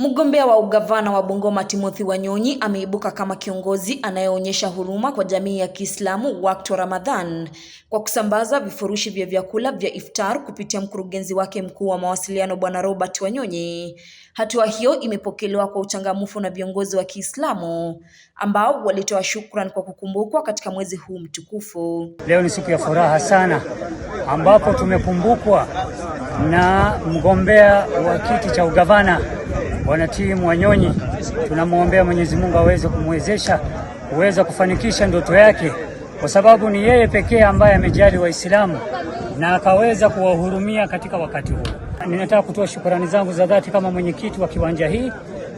Mgombea wa ugavana wa Bungoma Timothy Wanyonyi ameibuka kama kiongozi anayeonyesha huruma kwa jamii ya Kiislamu wakati wa Ramadhan kwa kusambaza vifurushi vya vyakula vya iftar kupitia mkurugenzi wake mkuu wa mawasiliano Bwana Robert Wanyonyi. Hatua hiyo imepokelewa kwa uchangamfu na viongozi wa Kiislamu ambao walitoa shukrani kwa kukumbukwa katika mwezi huu mtukufu. Leo ni siku ya furaha sana ambapo tumekumbukwa na mgombea wa kiti cha ugavana Bwana Tim Wanyonyi. Tunamwombea Mwenyezi Mungu aweze kumwezesha kuweza kufanikisha ndoto yake, kwa sababu ni yeye pekee ambaye amejali Waislamu na akaweza kuwahurumia katika wakati huu. Ninataka kutoa shukrani zangu za dhati kama mwenyekiti wa kiwanja hii,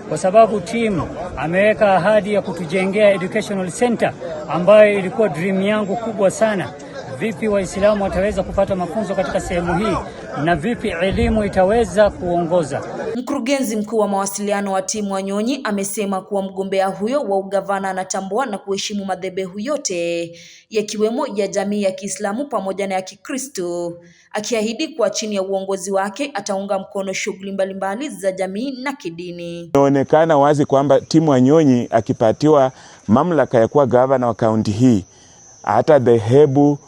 kwa sababu Tim ameweka ahadi ya kutujengea educational center ambayo ilikuwa dream yangu kubwa sana. Vipi Waislamu wataweza kupata mafunzo katika sehemu hii na vipi elimu itaweza kuongoza. Mkurugenzi mkuu wa mawasiliano wa Tim Wanyonyi amesema kuwa mgombea huyo wa ugavana anatambua na kuheshimu madhehebu yote yakiwemo ya jamii ya Kiislamu pamoja na ya Kikristo, akiahidi kuwa chini ya uongozi wake ataunga mkono shughuli mbalimbali za jamii na kidini. Inaonekana wazi kwamba Tim Wanyonyi akipatiwa mamlaka ya kuwa gavana wa kaunti hii, hata dhehebu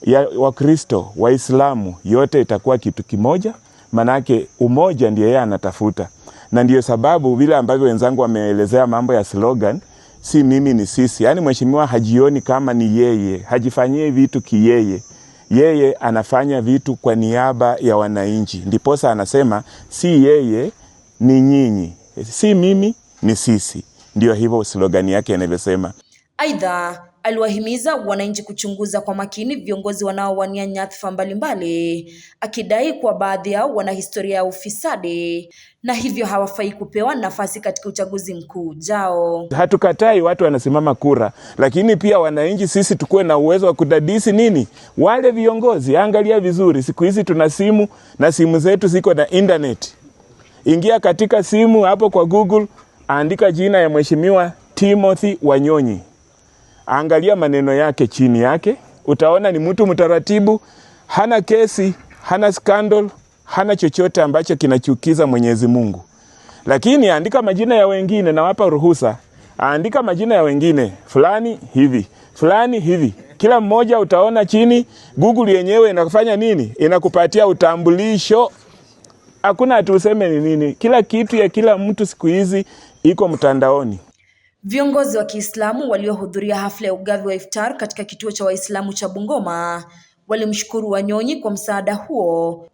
ya Wakristo, Waislamu yote itakuwa kitu kimoja, manake umoja ndiye yeye anatafuta. Na ndiyo sababu vile ambavyo wenzangu wameelezea mambo ya slogan, si mimi ni sisi. Yaani mheshimiwa hajioni kama ni yeye, hajifanyie vitu kiyeye. Yeye anafanya vitu kwa niaba ya wananchi. Ndiposa anasema si yeye ni nyinyi, si mimi ni sisi. Ndiyo hivyo slogan yake inavyosema. Aidha, aliwahimiza wananchi kuchunguza kwa makini viongozi wanaowania nyadhifa mbalimbali, akidai kuwa baadhi yao wana historia ya ufisadi na hivyo hawafai kupewa nafasi katika uchaguzi mkuu ujao. Hatukatai watu wanasimama kura, lakini pia wananchi sisi tukue na uwezo wa kudadisi nini wale viongozi. Angalia vizuri, siku hizi tuna simu na simu zetu ziko na internet. Ingia katika simu hapo kwa Google, andika jina ya mheshimiwa Timothy Wanyonyi. Angalia maneno yake chini yake, utaona ni mtu mtaratibu, hana kesi, hana scandal, hana chochote ambacho kinachukiza Mwenyezi Mungu. Lakini andika majina ya wengine, na wapa ruhusa, andika majina ya wengine, fulani hivi, fulani hivi. Kila mmoja utaona chini, Google yenyewe inakufanya nini? Inakupatia utambulisho. Hakuna ati useme ni nini. Kila kitu ya kila mtu siku hizi iko mtandaoni. Viongozi wa Kiislamu waliohudhuria hafla ya ugavi wa iftar katika kituo cha Waislamu cha Bungoma walimshukuru Wanyonyi kwa msaada huo,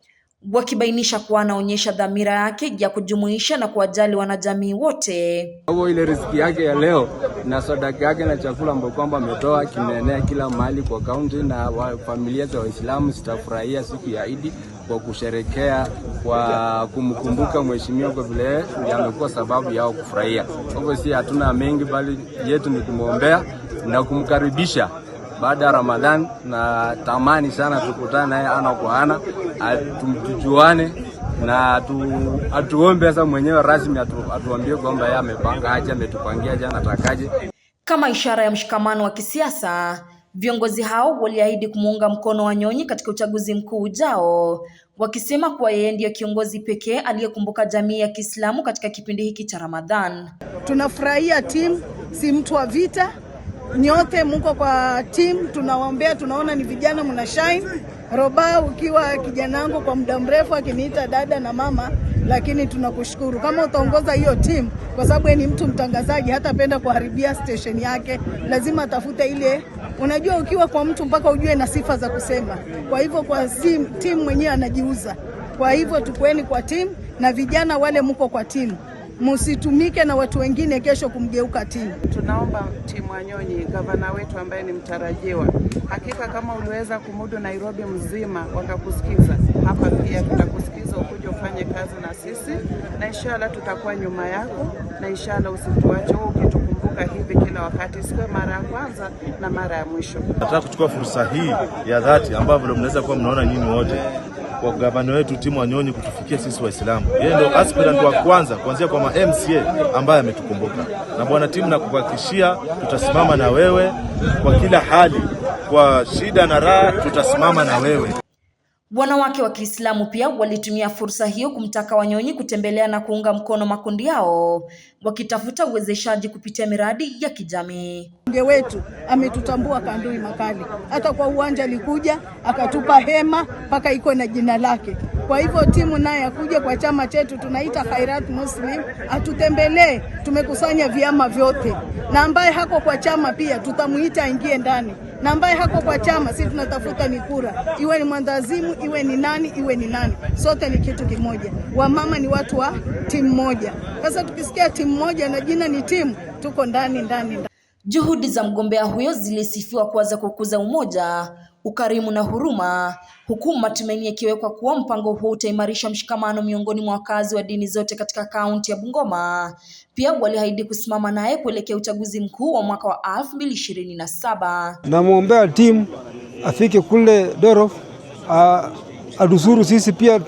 wakibainisha kuwa anaonyesha dhamira yake ya kujumuisha na kuwajali wanajamii wote. Ile riziki yake ya leo na sadaka yake na chakula ambacho kwamba ametoa kimeenea kila mahali kwa kaunti, na familia za Waislamu zitafurahia siku ya Eid kwa kusherekea, kwa kumkumbuka mheshimiwa kwa vile amekuwa sababu yao kufurahia. Kwa hivyo si hatuna mengi, bali yetu ni kumwombea na kumkaribisha baada ya Ramadhan, na tamani sana tukutane naye ana kwa ana, tumjuane na atuombe sasa mwenyewe rasmi atuambie kwamba yeye amepanga aje, ametupangia aje, anatakaje. Kama ishara ya mshikamano wa kisiasa, viongozi hao waliahidi kumuunga mkono Wanyonyi katika uchaguzi mkuu ujao, wakisema kuwa yeye ndiye kiongozi pekee aliyekumbuka jamii ya Kiislamu katika kipindi hiki cha Ramadhan. Tunafurahia Tim, si mtu wa vita. Nyote mko kwa Tim, tunawaombea, tunaona ni vijana mna shine. Roba ukiwa kijana wangu kwa muda mrefu akiniita dada na mama, lakini tunakushukuru kama utaongoza hiyo Tim, kwa sababu ni mtu mtangazaji, hata penda kuharibia station yake, lazima atafute ile, unajua ukiwa kwa mtu mpaka ujue na sifa za kusema. Kwa hivyo kwa Tim mwenyewe anajiuza. Kwa hivyo tukweni kwa Tim, na vijana wale mko kwa Tim, msitumike na watu wengine kesho kumgeuka Tim. Tunaomba Tim Wanyonyi, gavana wetu ambaye ni mtarajiwa, hakika kama uliweza kumudu Nairobi mzima wakakusikiza, hapa pia tutakusikiza ukuje ufanye kazi na sisi, na inshallah tutakuwa nyuma yako, na inshallah usituache ukitukumbuka hivi kila wakati, siwe mara ya kwanza na mara ya mwisho. Nataka kuchukua fursa hii ya dhati ambavyo mnaweza kuwa mnaona nyinyi wote kwa gavana wetu Tim Wanyonyi kutufikia sisi Waislamu. Yeye ndio aspirant wa kwanza kuanzia kwa MCA ambaye ametukumbuka. Na bwana Tim, nakuhakikishia tutasimama na wewe kwa kila hali, kwa shida na raha tutasimama na wewe. Wanawake wa Kiislamu pia walitumia fursa hiyo kumtaka Wanyonyi kutembelea na kuunga mkono makundi yao wakitafuta uwezeshaji kupitia miradi ya kijamii. Mbunge wetu ametutambua Kandui Makali. Hata kwa uwanja alikuja akatupa hema mpaka iko na jina lake. Kwa hivyo timu naye akuja kwa chama chetu tunaita Khairat Muslim atutembelee. Tumekusanya vyama vyote. Na ambaye hako kwa chama pia tutamuita aingie ndani. Na ambaye hako kwa chama sisi tunatafuta ni kura. Iwe ni mwandazimu, iwe ni nani. Sote ni kitu kimoja. Wamama ni watu wa timu moja. Sasa tukisikia timu moja na jina ni timu, tuko ndani. Juhudi za mgombea huyo zilisifiwa kuanza kukuza umoja, ukarimu na huruma, huku matumaini yakiwekwa kuwa mpango huo utaimarisha mshikamano miongoni mwa wakazi wa dini zote katika kaunti ya Bungoma. Pia waliahidi kusimama naye kuelekea uchaguzi mkuu wa mwaka wa 2027. Namuombea timu afike kule Dorof, adusuru sisi pia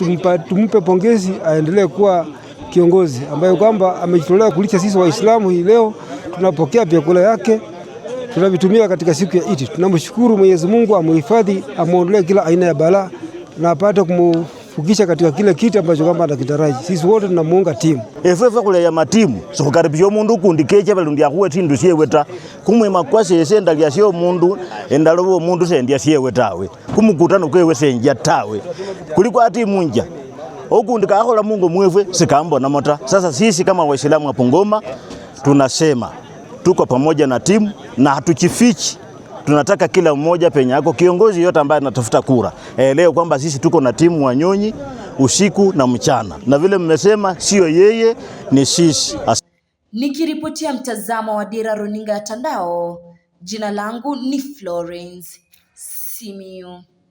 tumpe pongezi, aendelee kuwa kiongozi ambaye kwamba amejitolea kulisha sisi Waislamu. Hii leo tunapokea vyakula yake, tunavitumia katika siku ya Eid. Tunamshukuru Mwenyezi Mungu, amuhifadhi, amuondolee kila aina ya balaa na apate kumfukisha katika kile kitu ambacho kama anakitaraji. Sisi wote tunamuunga timu. Efefe kule ya matimu sokaribisha mundu kundi keche balundi akuwe tindu sieweta kumwe makwase esenda lya sio mundu endalobo mundu sendia siewetawe kumukutano kwewe senja tawe kuliko ati munja okundi kahola Mungu mwewe sikambo na mota. Sasa sisi kama Waislamu wa Bungoma tunasema tuko pamoja na timu na hatuchifichi. Tunataka kila mmoja penye yako kiongozi yote ambaye anatafuta kura leo kwamba sisi tuko na timu Wanyonyi usiku na mchana, na vile mmesema sio yeye ni sisi. Nikiripotia mtazamo wa Dira Runinga ya Tandao, jina langu ni Florence Simiyu.